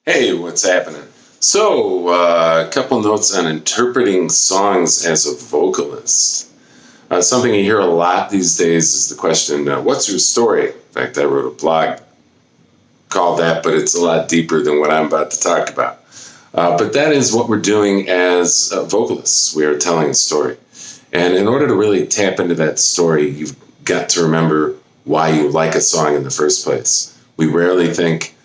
Hey, what's happening? So, a couple notes on interpreting songs as a vocalist. Something you hear a lot these days is the question, what's your story? In fact, I wrote a blog called that, but it's a lot deeper than what I'm about to talk about. But that is what we're doing as vocalists. We are telling a story. And in order to really tap into that story, you've got to remember why you like a song in the first place. We rarely think,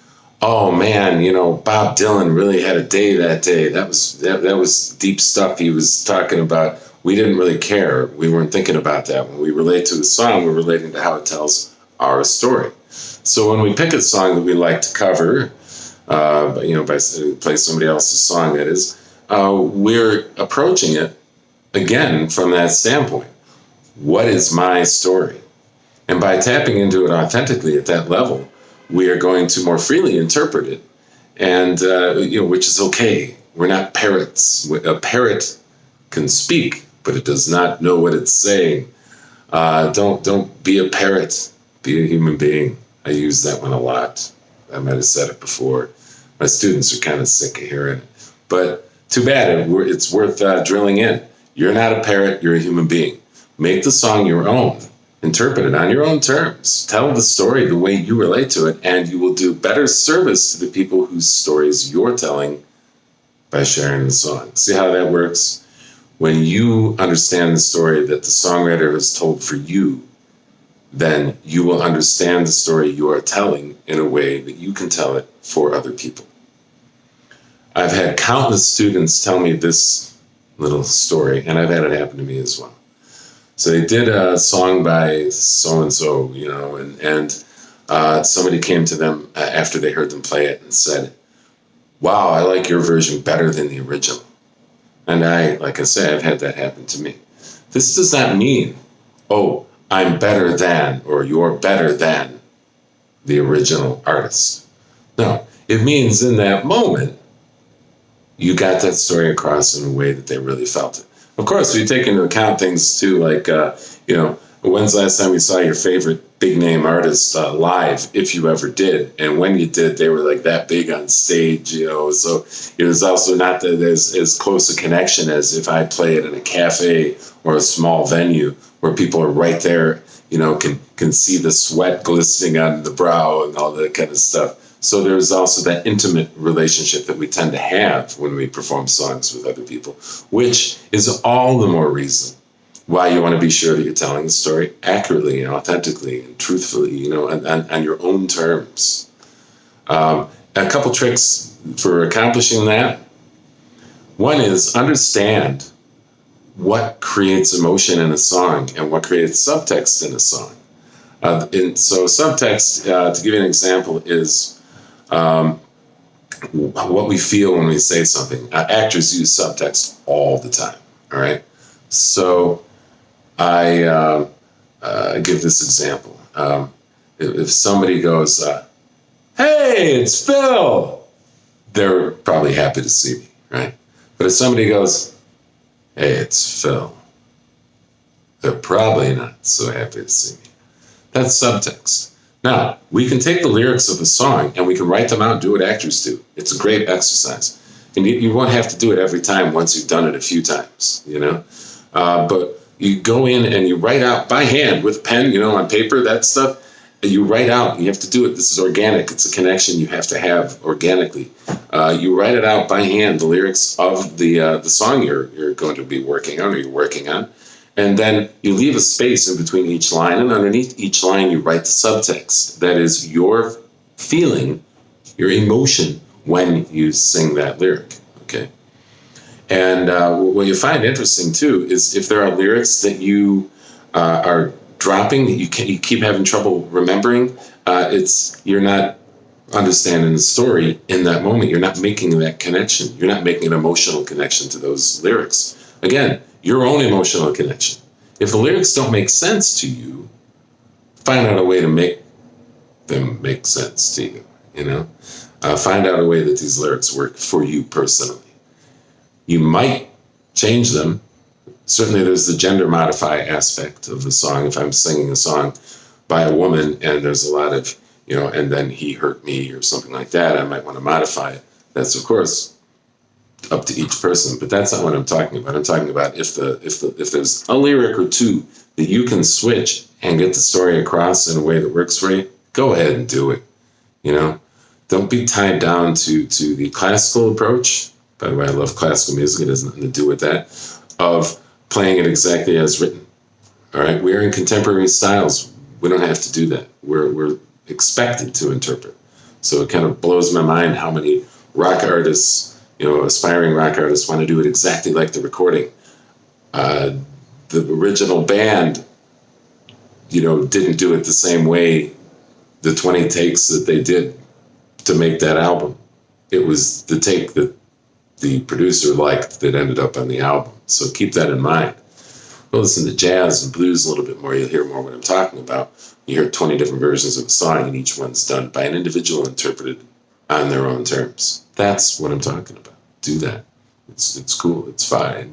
oh man, Bob Dylan really had a day that day. That was deep stuff he was talking about. We didn't really care. We weren't thinking about that. When we relate to the song, we're relating to how it tells our story. So when we pick a song that we like to cover, by play somebody else's song, that is, we're approaching it again from that standpoint. What is my story? And by tapping into it authentically at that level, we are going to more freely interpret it, and which is okay. We're not parrots. A parrot can speak, but it does not know what it's saying. Don't be a parrot. Be a human being. I use that one a lot. I might have said it before. My students are kind of sick of hearing it, but too bad. It's worth drilling in. You're not a parrot. You're a human being. Make the song your own. Interpret it on your own terms. Tell the story the way you relate to it, and you will do better service to the people whose stories you're telling by sharing the song. See how that works? When you understand the story that the songwriter has told for you, then you will understand the story you are telling in a way that you can tell it for other people. I've had countless students tell me this little story, and I've had it happen to me as well. So they did a song by so-and-so, and somebody came to them after they heard them play it and said, wow, I like your version better than the original. And like I say, I've had that happen to me. This does not mean, oh, I'm better than, or you're better than the original artist. No, it means in that moment, you got that story across in a way that they really felt it. Of course, we take into account things too, like, when's the last time you saw your favorite big name artist live, if you ever did? And when you did, they were like that big on stage, so it was also not that as close a connection as if I play it in a cafe or a small venue where people are right there, can see the sweat glistening on the brow and all that kind of stuff. So there's also that intimate relationship that we tend to have when we perform songs with other people, which is all the more reason why you want to be sure that you're telling the story accurately and authentically and truthfully, on your own terms. A couple tricks for accomplishing that. One is understand what creates emotion in a song and what creates subtext in a song. So subtext, to give you an example, is what we feel when we say something. Actors use subtext all the time. All right. So I give this example. If somebody goes, "Hey, it's Phil," they're probably happy to see me, right? But if somebody goes, "Hey, it's Phil," they're probably not so happy to see me. That's subtext. Now, we can take the lyrics of a song and we can write them out, do what actors do. It's a great exercise. And you won't have to do it every time once you've done it a few times, But you go in and you write out by hand with a pen, on paper, that stuff. You write out, you have to do it. This is organic. It's a connection you have to have organically. You write it out by hand, the lyrics of the song you're going to be working on or you're working on. And then you leave a space in between each line, and underneath each line you write the subtext. That is your feeling, your emotion when you sing that lyric, okay? And what you find interesting, too, is if there are lyrics that you are dropping, that you keep having trouble remembering, you're not understanding the story in that moment. You're not making that connection. You're not making an emotional connection to those lyrics. Again, your own emotional connection. If the lyrics don't make sense to you, find out a way to make them make sense to you, Find out a way that these lyrics work for you personally. You might change them. Certainly there's the gender modify aspect of the song. If I'm singing a song by a woman and there's a lot of and then he hurt me or something like that, I might want to modify it. That's, of course, up to each person, but that's not what I'm talking about. I'm talking about if there's a lyric or two that you can switch and get the story across in a way that works for you, go ahead and do it. Don't be tied down to the classical approach. By the way, I love classical music. It has nothing to do with that, of playing it exactly as written. All right, we're in contemporary styles. We don't have to do that. We're expected to interpret. So it kind of blows my mind how many rock artists, aspiring rock artists, want to do it exactly like the recording. The original band, didn't do it the same way, the 20 takes that they did to make that album. It was the take that the producer liked that ended up on the album. So keep that in mind. Well, listen to jazz and blues a little bit more, you'll hear more what I'm talking about. You hear 20 different versions of a song, and each one's done by an individual, interpreted on their own terms. That's what I'm talking about. Do that. It's cool. It's fine.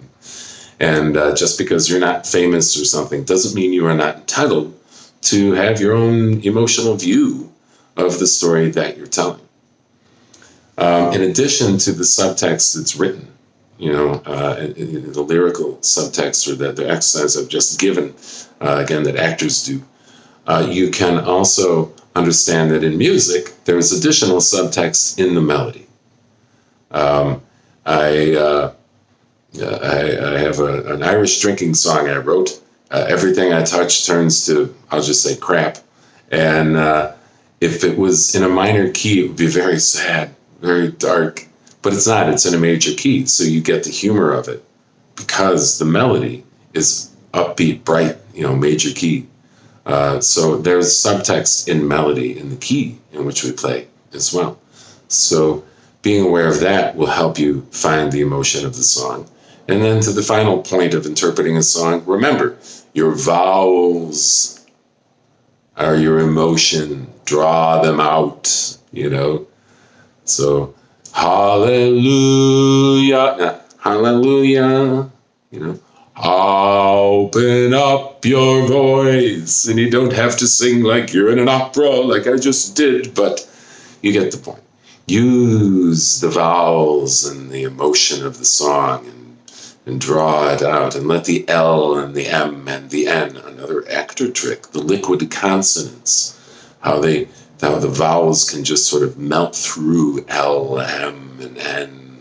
And just because you're not famous or something doesn't mean you are not entitled to have your own emotional view of the story that you're telling. In addition to the subtext that's written, the lyrical subtext, or the exercise I've just given, again, that actors do, you can also understand that in music, there's additional subtext in the melody. I have an Irish drinking song I wrote. Everything I touch turns to, I'll just say, crap. And if it was in a minor key, it would be very sad, very dark. But it's not. It's in a major key, so you get the humor of it because the melody is upbeat, bright, major key. So there's subtext in melody in the key in which we play as well. So being aware of that will help you find the emotion of the song. And then to the final point of interpreting a song, remember, your vowels are your emotion. Draw them out, So hallelujah, hallelujah, open up your voice. And you don't have to sing like you're in an opera like I just did, but you get the point. Use the vowels and the emotion of the song and draw it out, and let the L and the M and the N, another actor trick, the liquid consonants, how the vowels can just sort of melt through L, M, and N,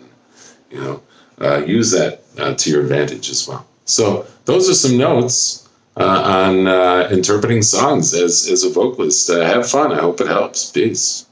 use that to your advantage as well. So those are some notes on interpreting songs as a vocalist. Have fun. I hope it helps. Peace.